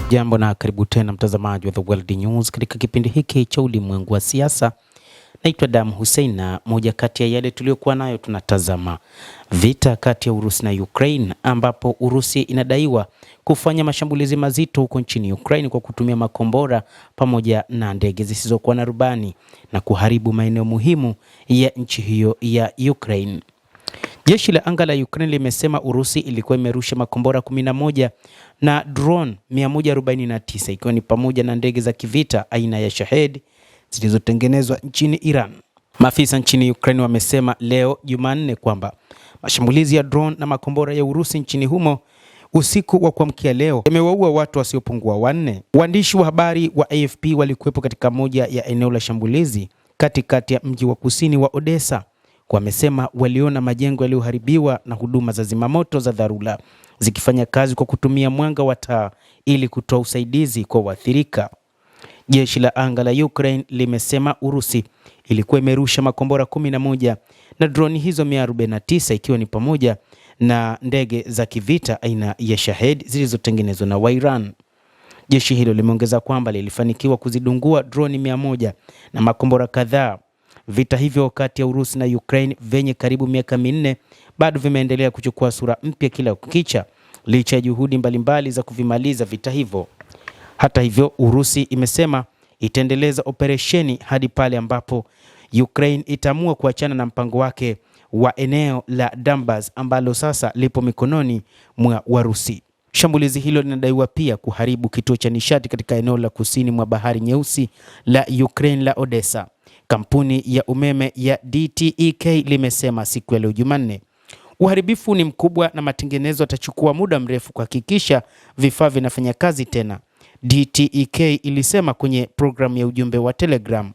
Jambo na karibu tena mtazamaji wa The World News katika kipindi hiki cha ulimwengu wa siasa. Naitwa Adam Hussein na moja kati ya yale tuliyokuwa nayo tunatazama vita kati ya Urusi na Ukraine, ambapo Urusi inadaiwa kufanya mashambulizi mazito huko nchini Ukraine kwa kutumia makombora pamoja na ndege zisizokuwa na rubani na kuharibu maeneo muhimu ya nchi hiyo ya Ukraine. Jeshi la anga la Ukraine limesema Urusi ilikuwa imerusha makombora 11 na drone 149 ikiwa ni pamoja na ndege za kivita aina ya Shahed zilizotengenezwa nchini Iran. Maafisa nchini Ukraine wamesema leo Jumanne kwamba mashambulizi ya drone na makombora ya Urusi nchini humo usiku wa kuamkia leo yamewaua watu wasiopungua 4. Waandishi wa habari wa AFP walikuwepo katika moja ya eneo la shambulizi katikati ya mji wa kusini wa Odessa. Wamesema waliona majengo yaliyoharibiwa na huduma za zimamoto za dharura zikifanya kazi kwa kutumia mwanga wa taa ili kutoa usaidizi kwa waathirika. Jeshi la anga la Ukraine limesema Urusi ilikuwa imerusha makombora 11 na droni hizo 149 ikiwa ni pamoja na ndege za kivita aina ya Shahed zilizotengenezwa na Iran. Jeshi hilo limeongeza kwamba lilifanikiwa kuzidungua droni 100 na makombora kadhaa. Vita hivyo kati ya Urusi na Ukraine venye karibu miaka 4 bado vimeendelea kuchukua sura mpya kila kukicha licha ya juhudi mbalimbali za kuvimaliza vita hivyo. Hata hivyo, Urusi imesema itaendeleza operesheni hadi pale ambapo Ukraine itaamua kuachana na mpango wake wa eneo la Donbas ambalo sasa lipo mikononi mwa Warusi. Shambulizi hilo linadaiwa pia kuharibu kituo cha nishati katika eneo la kusini mwa Bahari Nyeusi la Ukraine la Odessa. Kampuni ya umeme ya DTEK limesema siku ya leo Jumanne. Uharibifu ni mkubwa na matengenezo yatachukua muda mrefu kuhakikisha vifaa vinafanya kazi tena, DTEK ilisema kwenye programu ya ujumbe wa Telegram.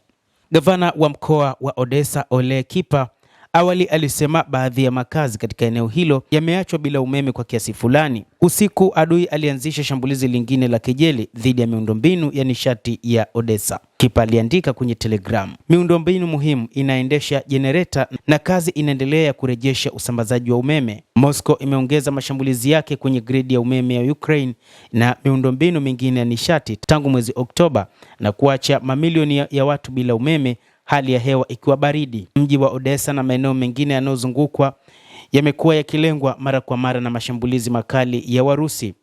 Gavana wa mkoa wa Odessa Ole Kipa awali alisema baadhi ya makazi katika eneo hilo yameachwa bila umeme kwa kiasi fulani. Usiku adui alianzisha shambulizi lingine la kejeli dhidi ya miundombinu ya nishati ya Odessa. Kipa aliandika kwenye Telegram, miundombinu muhimu inaendesha jenereta na kazi inaendelea ya kurejesha usambazaji wa umeme. Moscow imeongeza mashambulizi yake kwenye gridi ya umeme ya Ukraine na miundombinu mingine ya nishati tangu mwezi Oktoba na kuacha mamilioni ya watu bila umeme, hali ya hewa ikiwa baridi. Mji wa Odessa na maeneo mengine yanayozungukwa yamekuwa yakilengwa mara kwa mara na mashambulizi makali ya Warusi.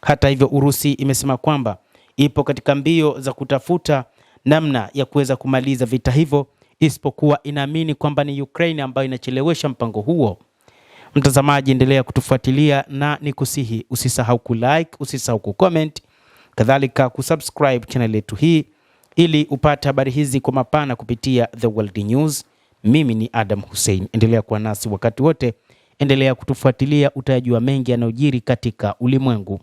Hata hivyo, Urusi imesema kwamba ipo katika mbio za kutafuta namna ya kuweza kumaliza vita hivyo, isipokuwa inaamini kwamba ni Ukraine ambayo inachelewesha mpango huo. Mtazamaji, endelea kutufuatilia na nikusihi usisahau kulike, usisahau kucomment, kadhalika kusubscribe channel yetu hii ili upate habari hizi kwa mapana kupitia The World News. Mimi ni Adam Hussein. Endelea kuwa nasi wakati wote. Endelea kutufuatilia, utajua mengi yanayojiri katika ulimwengu.